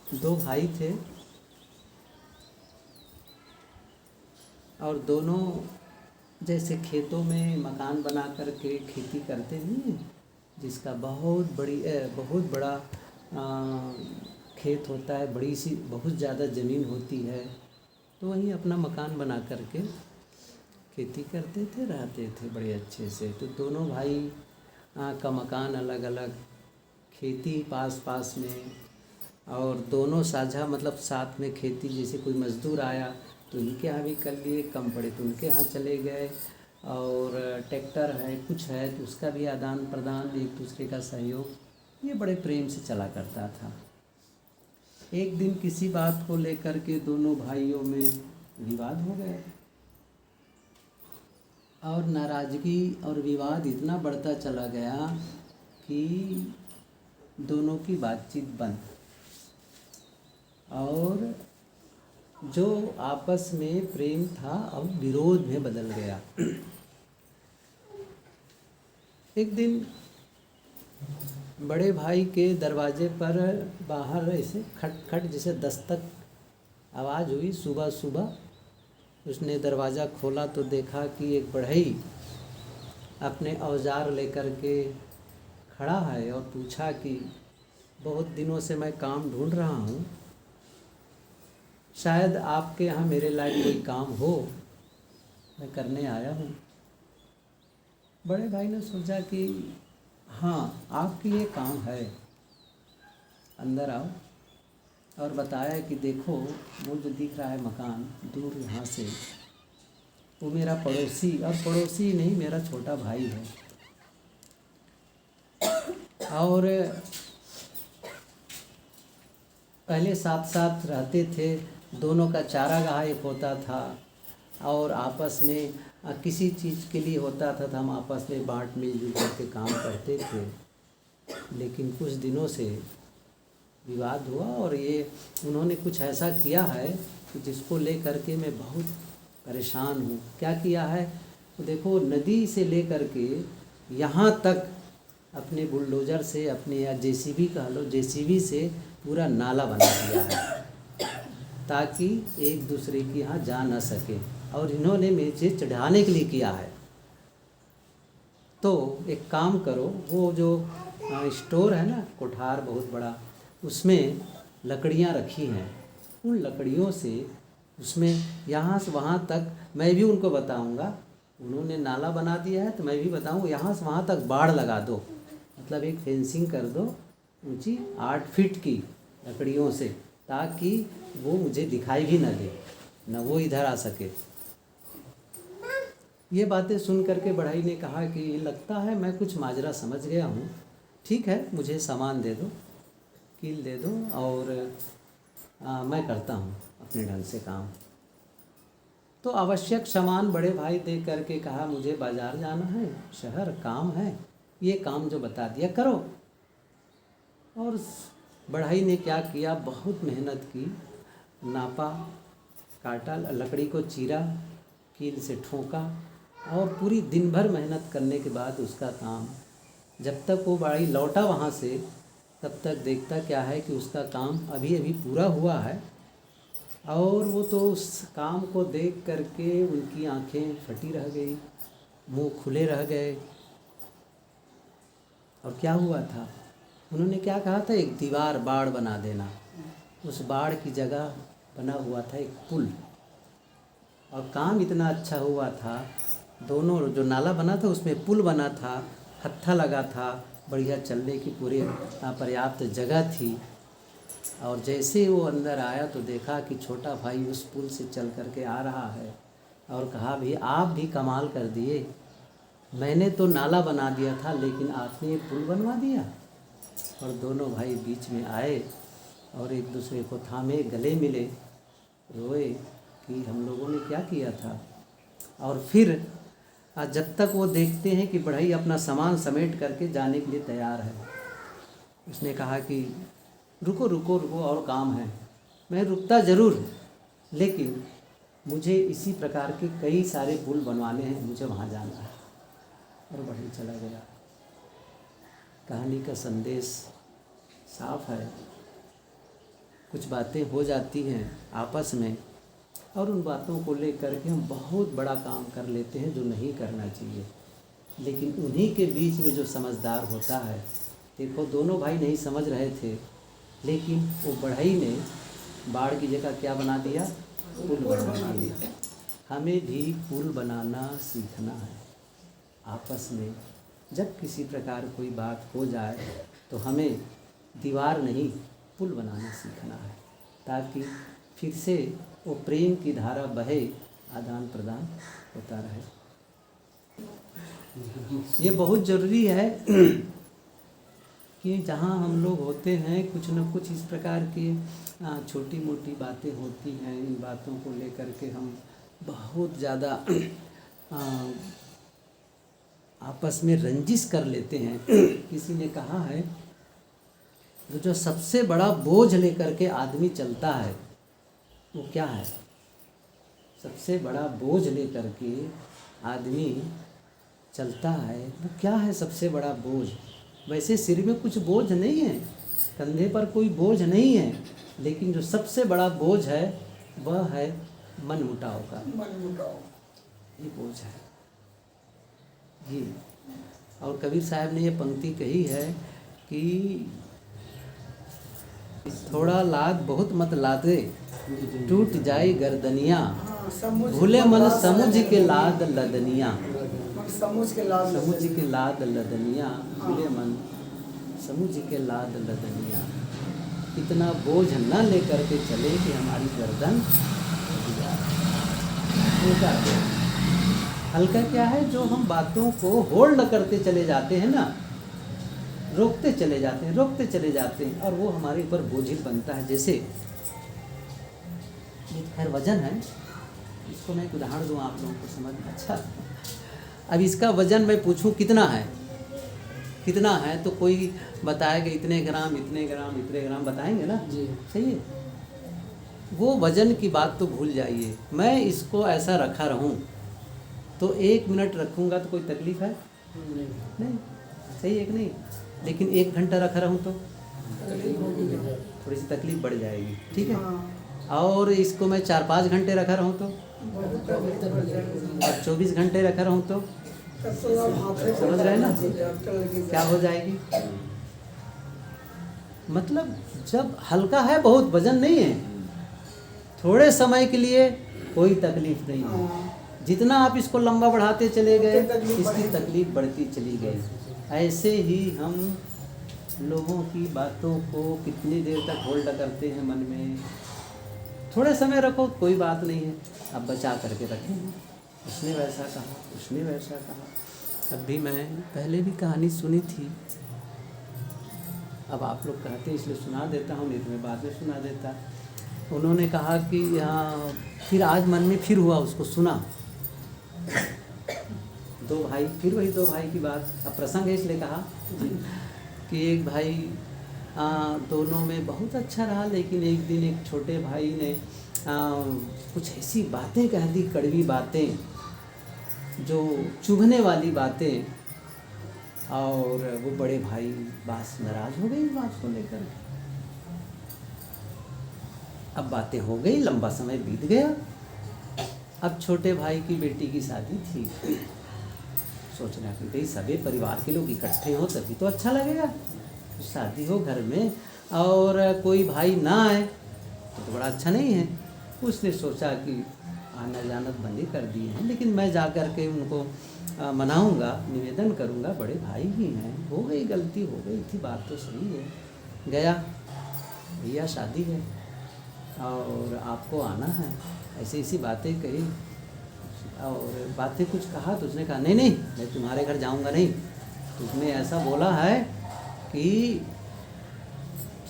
दो भाई थे और दोनों जैसे खेतों में मकान बना कर के खेती करते नहीं हैं, जिसका बहुत बड़ा खेत होता है, बड़ी सी बहुत ज़्यादा ज़मीन होती है, तो वहीं अपना मकान बना कर के खेती करते थे, रहते थे बड़े अच्छे से। तो दोनों भाई का मकान अलग अलग, खेती पास पास में, और दोनों साझा मतलब साथ में खेती। जैसे कोई मज़दूर आया तो इनके यहाँ भी कर लिए, कम पड़े तो उनके यहाँ चले गए, और ट्रैक्टर है कुछ है तो उसका भी आदान प्रदान, एक दूसरे का सहयोग, ये बड़े प्रेम से चला करता था। एक दिन किसी बात को लेकर के दोनों भाइयों में विवाद हो गया, और नाराज़गी और विवाद इतना बढ़ता चला गया कि दोनों की बातचीत बंद, और जो आपस में प्रेम था अब विरोध में बदल गया। एक दिन बड़े भाई के दरवाजे पर बाहर ऐसे खट खट जैसे दस्तक आवाज़ हुई सुबह सुबह। उसने दरवाज़ा खोला तो देखा कि एक बढ़ई अपने औजार लेकर के खड़ा है, और पूछा कि बहुत दिनों से मैं काम ढूंढ रहा हूँ, शायद आपके यहाँ मेरे लायक कोई काम हो, मैं करने आया हूँ। बड़े भाई ने सोचा कि हाँ आपकी ये काम है, अंदर आओ। और बताया कि देखो वो जो दिख रहा है मकान दूर यहाँ से, वो मेरा पड़ोसी, और पड़ोसी नहीं मेरा छोटा भाई है, और पहले साथ साथ रहते थे, दोनों का चारागाह एक होता था, और आपस में किसी चीज़ के लिए होता था तो हम आपस में बांट मिलजुल करके काम करते थे। लेकिन कुछ दिनों से विवाद हुआ, और ये उन्होंने कुछ ऐसा किया है कि जिसको ले करके मैं बहुत परेशान हूँ। क्या किया है? तो देखो नदी से ले करके यहाँ तक अपने बुलडोज़र से, अपने या जेसीबी कह लो, जेसीबी से पूरा नाला बना दिया है ताकि एक दूसरे के यहाँ जा न सके, और इन्होंने मुझे चढ़ाने के लिए किया है। तो एक काम करो, वो जो स्टोर है ना, कोठार बहुत बड़ा, उसमें लकड़ियाँ रखी हैं, उन लकड़ियों से उसमें यहाँ से वहाँ तक, मैं भी उनको बताऊँगा, उन्होंने नाला बना दिया है तो मैं भी बताऊँ, यहाँ से वहाँ तक बाड़ लगा दो, मतलब एक फेंसिंग कर दो ऊंची 8 फीट की लकड़ियों से, ताकि वो मुझे दिखाई भी न दे, न वो इधर आ सके। ये बातें सुन करके बढ़ई ने कहा कि लगता है मैं कुछ माजरा समझ गया हूँ, ठीक है मुझे सामान दे दो, कील दे दो, और मैं करता हूँ अपने ढंग से काम। तो आवश्यक सामान बड़े भाई दे करके कहा मुझे बाज़ार जाना है, शहर काम है, ये काम जो बता दिया करो। और बढ़ई ने क्या किया, बहुत मेहनत की, नापा, काटा, लकड़ी को चीरा, कील से ठोका, और पूरी दिन भर मेहनत करने के बाद उसका काम, जब तक वो बढ़ई लौटा वहाँ से तब तक देखता क्या है कि उसका काम अभी अभी पूरा हुआ है। और वो तो उस काम को देख करके उनकी आंखें फटी रह गई, मुंह खुले रह गए। और क्या हुआ था, उन्होंने क्या कहा था, एक दीवार बाड़ बना देना, उस बाड़ की जगह बना हुआ था एक पुल, और काम इतना अच्छा हुआ था, दोनों जो नाला बना था उसमें पुल बना था, हत्था लगा था, बढ़िया चलने की पूरी पर्याप्त जगह थी। और जैसे वो अंदर आया तो देखा कि छोटा भाई उस पुल से चल करके आ रहा है, और कहा भी आप भी कमाल कर दिए, मैंने तो नाला बना दिया था लेकिन आपने ये पुल बनवा दिया। और दोनों भाई बीच में आए और एक दूसरे को थामे, गले मिले, रोए कि हम लोगों ने क्या किया था। और फिर जब तक वो देखते हैं कि बढ़ई अपना सामान समेट करके जाने के लिए तैयार है, उसने कहा कि रुको रुको रुको, और काम है। मैं रुकता ज़रूर, लेकिन मुझे इसी प्रकार के कई सारे पुल बनवाने हैं, मुझे वहाँ जाना है। और बढ़ई चला गया। कहानी का संदेश साफ है, कुछ बातें हो जाती हैं आपस में, और उन बातों को लेकर के हम बहुत बड़ा काम कर लेते हैं जो नहीं करना चाहिए। लेकिन उन्हीं के बीच में जो समझदार होता है, देखो दोनों भाई नहीं समझ रहे थे, लेकिन वो बढ़ई ने बाढ़ की जगह क्या बना दिया, पुल बना दिया। हमें भी पुल बनाना सीखना है आपस में। जब किसी प्रकार कोई बात हो जाए तो हमें दीवार नहीं पुल बनाना सीखना है, ताकि फिर से वो प्रेम की धारा बहे, आदान प्रदान होता रहे। ये बहुत ज़रूरी है कि जहाँ हम लोग होते हैं कुछ न कुछ इस प्रकार की छोटी मोटी बातें होती हैं। इन बातों को लेकर के हम बहुत ज़्यादा आपस में रंजिश कर लेते हैं। किसी ने कहा है जो सबसे बड़ा बोझ लेकर के आदमी चलता है वो क्या है? सबसे बड़ा बोझ लेकर के आदमी चलता है वो क्या है? सबसे बड़ा बोझ, वैसे सिर में कुछ बोझ नहीं है, कंधे पर कोई बोझ नहीं है, लेकिन जो सबसे बड़ा बोझ है वह है मन मुटाव का। ये बोझ है ये। और कबीर साहब ने ये पंक्ति कही है कि थोड़ा लाद बहुत मत लादे, टूट जाए गर्दनिया, भूले मन समुझ के लाद लदनिया। समुझ के लाद लदनिया, भूले मन समुझ के लाद लदनिया। इतना बोझ न लेकर के चले कि हमारी गर्दन हल्का है। हल्का क्या है? जो हम बातों को होल्ड करते चले जाते हैं ना, रोकते चले जाते हैं और वो हमारे ऊपर बोझिल बनता है। जैसे ये खैर वजन है, इसको मैं एक उदाहरण दूँ आप लोगों को समझ में। अच्छा, अब इसका वजन मैं पूछूं कितना है तो कोई बताएगा इतने ग्राम बताएंगे ना जी, सही है। वो वजन की बात तो भूल जाइए। मैं इसको ऐसा रखा रहूं तो 1 मिनट रखूंगा तो कोई तकलीफ है? नहीं, सही है कि नहीं? लेकिन 1 घंटा रखा रहूं तो थोड़ी सी तकलीफ बढ़ जाएगी, ठीक है। और इसको मैं 4-5 घंटे रखा रहूं तो, और 24 घंटे रखा रहूं तो, समझ रहे हैं ना क्या हो जाएगी? मतलब जब हल्का है, बहुत वजन नहीं है, थोड़े समय के लिए कोई तकलीफ नहीं है। जितना आप इसको लंबा बढ़ाते चले गए इसकी तकलीफ बढ़ती चली गई। ऐसे ही हम लोगों की बातों को कितनी देर तक होल्ड करते हैं मन में। थोड़े समय रखो कोई बात नहीं है, अब बचा करके रखें। उसने वैसा कहा। अब भी मैं पहले भी कहानी सुनी थी, अब आप लोग कहते हैं इसलिए सुना देता हूँ, नहीं तो मैं बाद में सुना देता। उन्होंने कहा कि हाँ, फिर आज मन में फिर हुआ, उसको सुना। 2 भाई, फिर वही 2 भाई की बात, अब प्रसंग है इसलिए कहा कि एक भाई दोनों में बहुत अच्छा रहा, लेकिन एक दिन एक छोटे भाई ने कुछ ऐसी बातें कह दी, कड़वी बातें, जो चुभने वाली बातें, और वो बड़े भाई बस नाराज हो गए इस बात को लेकर। अब बातें हो गई, लंबा समय बीत गया। अब छोटे भाई की बेटी की शादी थी। सोच रहा कि भाई सभी परिवार के लोग इकट्ठे हो तभी तो अच्छा लगेगा। शादी हो घर में और कोई भाई ना आए तो बड़ा अच्छा नहीं है। उसने सोचा कि आना जाना बंद ही कर दिए हैं, लेकिन मैं जा कर के उनको मनाऊंगा, निवेदन करूंगा, बड़े भाई ही हैं, हो गई गलती, हो गई थी, बात तो सही है। गया, भैया शादी है और आपको आना है, ऐसी बातें कही और बातें कुछ कहा तो उसने कहा नहीं मैं तुम्हारे घर जाऊंगा नहीं, तुमने ऐसा बोला है कि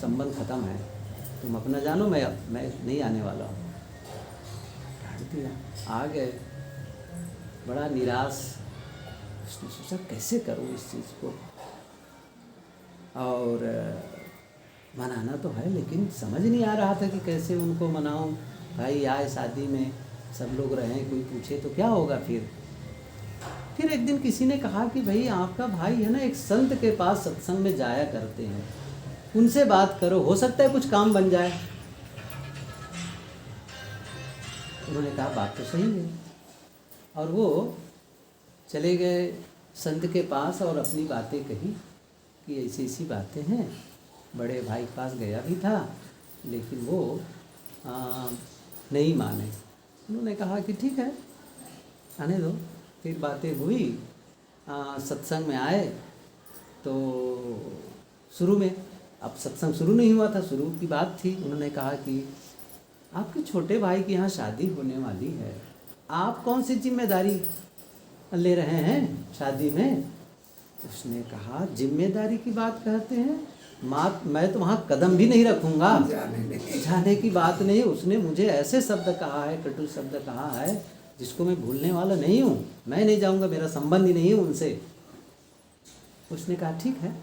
संबंध ख़त्म है, तुम अपना जानो, मैं नहीं आने वाला हूँ। काट दिया, आ गए, बड़ा निराश। उसने सोचा कैसे करूँ इस चीज़ को, और मनाना तो है लेकिन समझ नहीं आ रहा था कि कैसे उनको मनाऊं। भाई आए शादी में, सब लोग रहें, कोई पूछे तो क्या होगा। फिर एक दिन किसी ने कहा कि भाई आपका भाई है ना, एक संत के पास सत्संग में जाया करते हैं, उनसे बात करो, हो सकता है कुछ काम बन जाए। उन्होंने कहा बात तो सही है। और वो चले गए संत के पास और अपनी बातें कही कि ऐसी ऐसी बातें हैं। बड़े भाई के पास गया भी था, लेकिन वो नहीं माने। उन्होंने कहा कि ठीक है, आने दो। फिर बातें हुई, सत्संग में आए तो शुरू में, अब सत्संग शुरू नहीं हुआ था, शुरू की बात थी। उन्होंने कहा कि आपके छोटे भाई की यहाँ शादी होने वाली है, आप कौन सी जिम्मेदारी ले रहे हैं शादी में? उसने कहा जिम्मेदारी की बात कहते हैं, मैं तो वहाँ कदम भी नहीं रखूँगा, जाने की बात नहीं। उसने मुझे ऐसे शब्द कहा है, कटु शब्द कहा है जिसको मैं भूलने वाला नहीं हूँ। मैं नहीं जाऊँगा, मेरा संबंध ही नहीं है उनसे। उसने कहा ठीक है,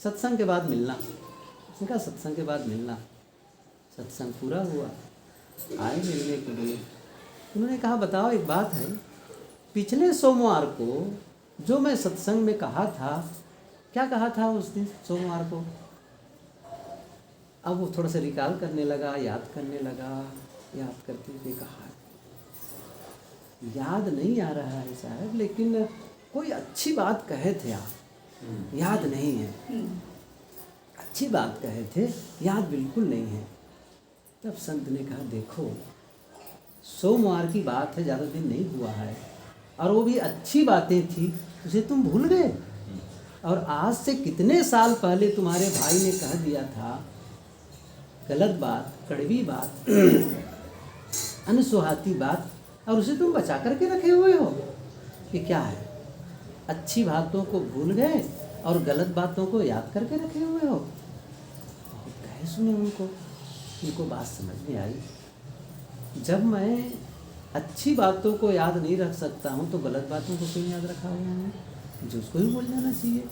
सत्संग के बाद मिलना। उसने कहा सत्संग के बाद मिलना। सत्संग पूरा हुआ, आए मिलने के लिए। उन्होंने कहा बताओ एक बात है, पिछले सोमवार को जो मैं सत्संग में कहा था, क्या कहा था उस दिन सोमवार को? अब वो थोड़ा सा रिकॉल करने लगा, याद करने लगा। याद करते हुए कहा याद नहीं आ रहा है साहब, लेकिन कोई अच्छी बात कहे थे आप, याद नहीं है। अच्छी बात कहे थे, याद बिल्कुल नहीं है। तब संत ने कहा देखो, सोमवार की बात है, ज़्यादा दिन नहीं हुआ है, और वो भी अच्छी बातें थी, उसे तुम भूल गए। और आज से कितने साल पहले तुम्हारे भाई ने कह दिया था गलत बात, कड़वी बात, अनसुहाती बात, और उसे तुम बचा करके रखे हुए हो। ये क्या है? अच्छी बातों को भूल गए और गलत बातों को याद करके रखे हुए हो। कहे सुने उनको बात समझ में आई। जब मैं अच्छी बातों को याद नहीं रख सकता हूँ तो गलत बातों को क्यों याद रखा हुआ है? जो उसको ही बोल जाना चाहिए।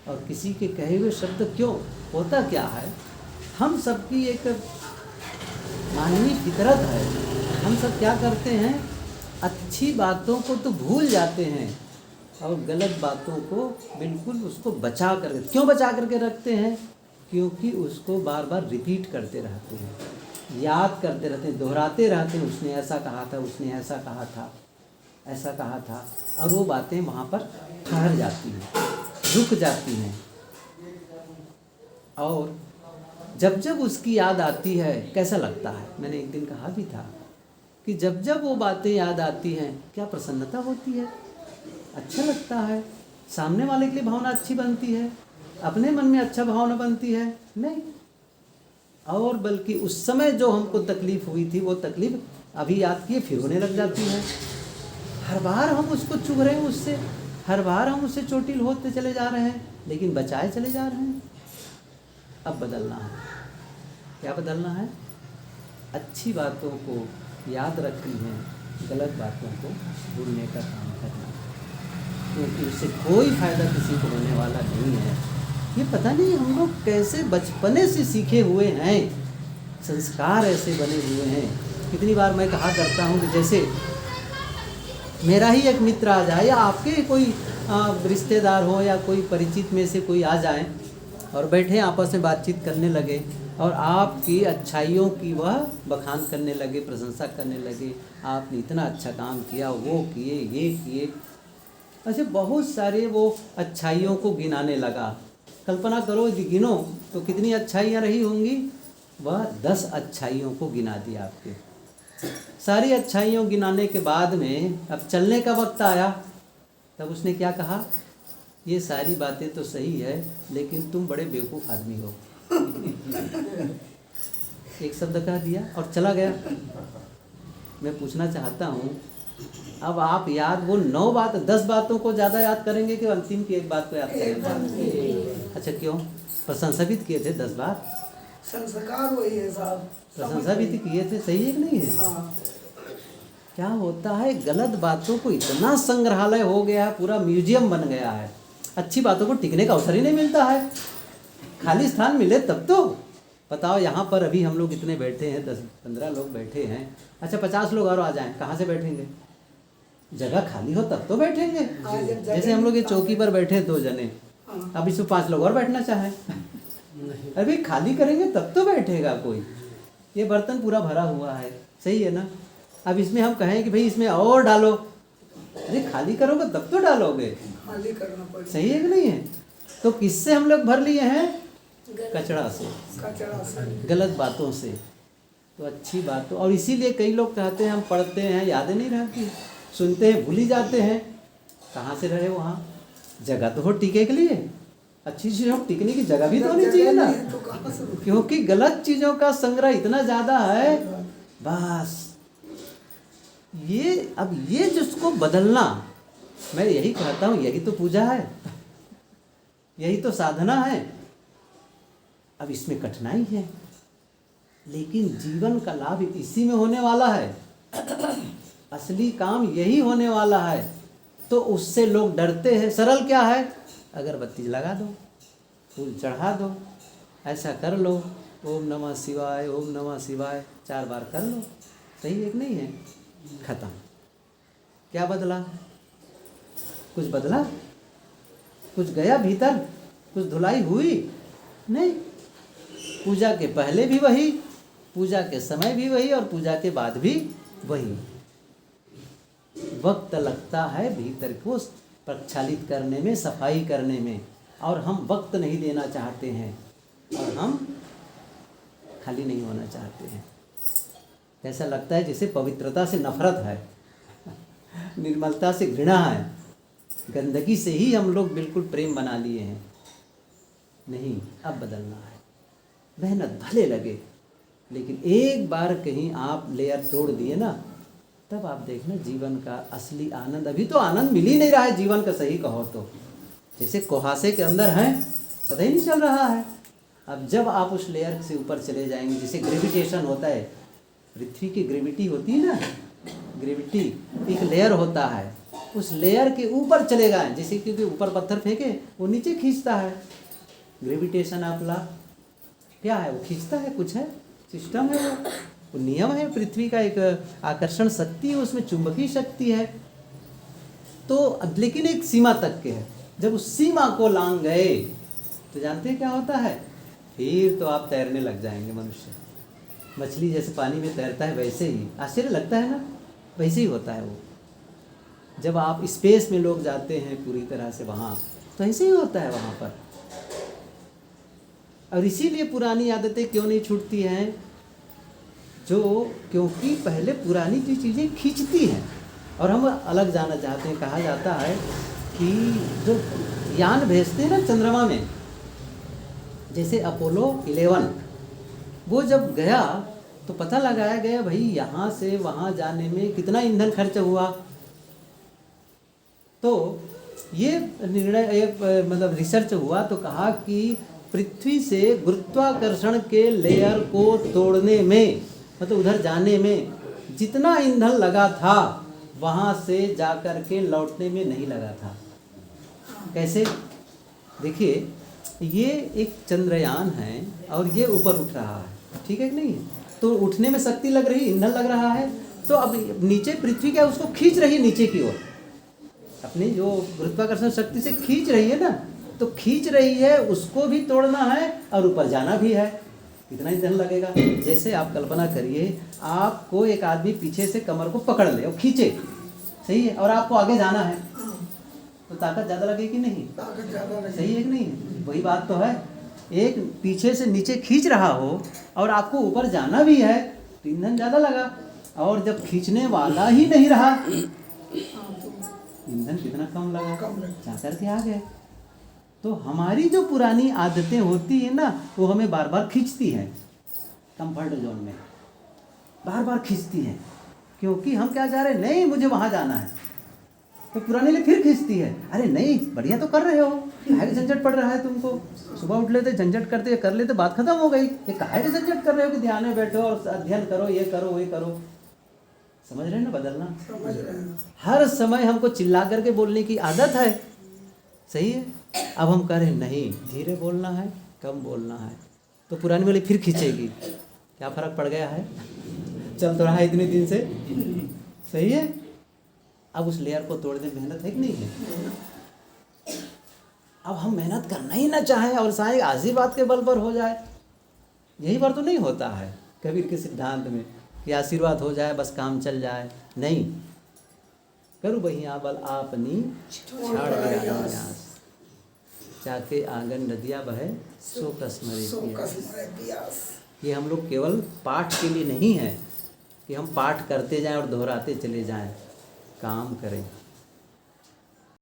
और किसी के कहे हुए शब्द क्यों? होता क्या है, हम सबकी एक मानवीय फितरत है। हम सब क्या करते हैं, अच्छी बातों को तो भूल जाते हैं और गलत बातों को बिल्कुल उसको बचा कर, क्यों बचा करके रखते हैं? क्योंकि उसको बार बार रिपीट करते रहते हैं, याद करते रहते हैं, दोहराते रहते हैं। उसने ऐसा कहा था, उसने ऐसा कहा था, ऐसा कहा था, और वो बातें वहाँ पर ठहर जाती हैं, रुक जाती हैं। और जब जब उसकी याद आती है कैसा लगता है? मैंने एक दिन कहा भी था कि जब जब वो बातें याद आती हैं क्या प्रसन्नता होती है, अच्छा लगता है, सामने वाले के लिए भावना अच्छी बनती है, अपने मन में अच्छा भावना बनती है नहीं। और बल्कि उस समय जो हमको तकलीफ़ हुई थी वो तकलीफ़ अभी याद किए फिर होने लग जाती है। हर बार हम उसको चुभ रहे हैं, उससे हर बार हम उससे चोटिल होते चले जा रहे हैं, लेकिन बचाए चले जा रहे हैं। अब बदलना है। क्या बदलना है? अच्छी बातों को याद रखनी है, गलत बातों को भूलने का काम करना, क्योंकि उससे कोई फ़ायदा किसी को होने वाला नहीं है। ये पता नहीं हम लोग कैसे बचपने से सीखे हुए हैं, संस्कार ऐसे बने हुए हैं। कितनी बार मैं कहा करता हूँ कि जैसे मेरा ही एक मित्र आ जाए या आपके कोई रिश्तेदार हो या कोई परिचित में से कोई आ जाए और बैठे आपस में बातचीत करने लगे और आपकी अच्छाइयों की वह बखान करने लगे, प्रशंसा करने लगे, आपने इतना अच्छा काम किया, वो किए, ये किए, ऐसे बहुत सारे वो अच्छाइयों को गिनाने लगा। कल्पना करो, गिनो तो कितनी अच्छाइयाँ रही होंगी। वह 10 अच्छाइयों को गिना दिया आपके। सारी अच्छाइयों गिनाने के बाद में अब चलने का वक्त आया, तब उसने क्या कहा? ये सारी बातें तो सही है, लेकिन तुम बड़े बेवकूफ़ आदमी हो। एक शब्द कह दिया और चला गया। मैं पूछना चाहता हूँ, अब आप याद वो 10 बातों को ज़्यादा याद करेंगे कि अंतिम की एक बात को याद करेंगे? अच्छा, क्यों? प्रशंसा भी किए थे 10 बार, संस्कार वही है साहब, प्रशंसा भी किए थे, सही है कि नहीं है? हाँ। क्या होता है, गलत बातों को इतना संग्रहालय हो गया है, पूरा म्यूजियम बन गया है। अच्छी बातों को टिकने का अवसर ही नहीं मिलता है। खाली स्थान मिले तब तो बताओ। यहाँ पर अभी हम लोग इतने बैठे हैं, 10-15 लोग बैठे हैं। अच्छा, 50 लोग और आ जाएं, कहाँ से बैठेंगे? जगह खाली हो तब तो बैठेंगे। जैसे हम लोग ये चौकी पर बैठे 2 जने, अब इसमें 5 लोग और बैठना चाहें, अभी खाली करेंगे तब तो बैठेगा कोई। ये बर्तन पूरा भरा हुआ है, सही है ना? अब इसमें हम कहें कि भाई इसमें और डालो, अरे खाली करोगे तब तो डालोगे, खाली करना पड़ेगा। सही है कि नहीं है? तो किससे हम लोग भर लिए हैं? कचड़ा से, कचरा से। गलत बातों से। तो अच्छी बातों, और इसीलिए कई लोग कहते हैं हम पढ़ते हैं याद नहीं रहती, सुनते हैं भूल ही जाते हैं। कहाँ से रहे वहाँ, जगह तो हो टीके के लिए, अच्छी चीज़ों टिकने की जगह भी तो होनी चाहिए ना, तो कहाँ से क्योंकि गलत चीज़ों का संग्रह इतना ज़्यादा है। बस ये, अब ये जिसको बदलना, मैं यही कहता हूँ, यही तो पूजा है, यही तो साधना है। अब इसमें कठिनाई है, लेकिन जीवन का लाभ इसी में होने वाला है, असली काम यही होने वाला है। तो उससे लोग डरते हैं। सरल क्या है, अगरबत्ती लगा दो, फूल चढ़ा दो, ऐसा कर लो, ओम नमः शिवाय, ओम नमः शिवाय 4 बार कर लो, सही एक नहीं है, खत्म। क्या बदला? कुछ बदला? कुछ गया भीतर? कुछ धुलाई हुई? नहीं। पूजा के पहले भी वही, पूजा के समय भी वही, और पूजा के बाद भी वही। वक्त लगता है भीतर को प्रक्षालित करने में, सफाई करने में, और हम वक्त नहीं देना चाहते हैं, और हम खाली नहीं होना चाहते हैं। ऐसा लगता है जैसे पवित्रता से नफरत है, निर्मलता से घृणा है, गंदगी से ही हम लोग बिल्कुल प्रेम बना लिए हैं। नहीं, अब बदलना है। मेहनत भले लगे, लेकिन एक बार कहीं आप लेयर तोड़ दिए ना, तब आप देखना जीवन का असली आनंद। अभी तो आनंद मिल ही नहीं रहा है जीवन का, सही कहो तो जैसे कुहासे के अंदर हैं, पता ही नहीं चल रहा है। अब जब आप उस लेयर से ऊपर चले जाएंगे, जैसे ग्रेविटेशन होता है, पृथ्वी की ग्रेविटी होती है ना, ग्रेविटी एक लेयर होता है, उस लेयर के ऊपर चले गए, जैसे क्योंकि ऊपर पत्थर फेंके वो नीचे खींचता है, ग्रेविटेशन ऑफ लॉ क्या है, वो खींचता है, कुछ है, सिस्टम है, वो नियम है पृथ्वी का, एक आकर्षण शक्ति है, उसमें चुंबकीय शक्ति है। तो लेकिन एक सीमा तक के है, जब उस सीमा को लांघ गए तो जानते हैं क्या होता है, फिर तो आप तैरने लग जाएंगे। मनुष्य मछली जैसे पानी में तैरता है, वैसे ही, आश्चर्य लगता है ना, वैसे ही होता है वो। जब आप स्पेस में लोग जाते हैं पूरी तरह से वहाँ, तो ऐसे ही होता है वहाँ पर। और इसीलिए पुरानी आदतें क्यों नहीं छूटती हैं, जो क्योंकि पहले पुरानी जो चीज़ें खींचती हैं, और हम अलग जाना चाहते हैं। कहा जाता है कि जो यान भेजते हैं ना चंद्रमा में, जैसे अपोलो 11, वो जब गया तो पता लगाया गया भाई यहाँ से वहाँ जाने में कितना ईंधन खर्च हुआ। तो ये निर्णय मतलब रिसर्च हुआ, तो कहा कि पृथ्वी से गुरुत्वाकर्षण के लेयर को तोड़ने में, मतलब उधर जाने में जितना ईंधन लगा था, वहाँ से जाकर के लौटने में नहीं लगा था। कैसे? देखिए, ये एक चंद्रयान है और ये ऊपर उठ रहा है, ठीक है कि नहीं? तो उठने में शक्ति लग रही, ईंधन लग रहा है, तो अब नीचे पृथ्वी क्या उसको खींच रही है नीचे की ओर, अपनी जो गुरुत्वाकर्षण शक्ति से खींच रही है ना, तो खींच रही है, उसको भी तोड़ना है और ऊपर जाना भी है। कितना ईंधन लगेगा? जैसे आप कल्पना करिए, आपको एक आदमी पीछे से कमर को पकड़ ले और खींचे, सही है, और आपको आगे जाना है, तो ताकत ज़्यादा लगेगी कि नहीं? ताकत ज़्यादा लगे। सही है कि नहीं? वही बात तो है। एक पीछे से नीचे खींच रहा हो और आपको ऊपर जाना भी है, तो ईंधन ज़्यादा लगा, और जब खींचने वाला ही नहीं रहा, ईंधन कितना कम लगा, जा करके आ गए। तो हमारी जो पुरानी आदतें होती है ना, वो हमें बार बार खींचती हैं, कंफर्ट जोन में बार बार खींचती हैं, क्योंकि हम क्या जा रहे हैं, नहीं मुझे वहाँ जाना है, तो पुरानी लिए फिर खींचती है, अरे नहीं बढ़िया तो कर रहे हो, काहे झंझट पड़ रहा है तुमको, सुबह उठ लेते झंझट करते कर लेते, बात खत्म हो गई, ये काहे झंझट कर रहे हो कि ध्यान में बैठो और अध्ययन करो, ये करो वो करो। समझ रहे हैं ना? बदलना समझ रहे हैं। हर समय हमको चिल्ला करके बोलने की आदत है, सही है। अब हम कह रहे हैं नहीं, धीरे बोलना है, कम बोलना है, तो पुरानी वाली फिर खींचेगी। क्या फ़र्क पड़ गया है? चल तो रहा है इतने दिन से, सही है। अब उस लेयर को तोड़ने में मेहनत है कि नहीं है? अब हम मेहनत करना ही ना चाहें और शायद आशीर्वाद के बल पर हो जाए, यही बार तो नहीं होता है कबीर के सिद्धांत में। कि आशीर्वाद हो जाए बस काम चल जाए, नहीं। करू बहिया बल आपनी छाड़ दिया न्यास, जाके आंगन नदिया बहे सो कसमरे सो पियास। कसमरे पियास। ये हम लोग केवल पाठ के लिए नहीं है कि हम पाठ करते जाएं और दोहराते चले जाएं, काम करें।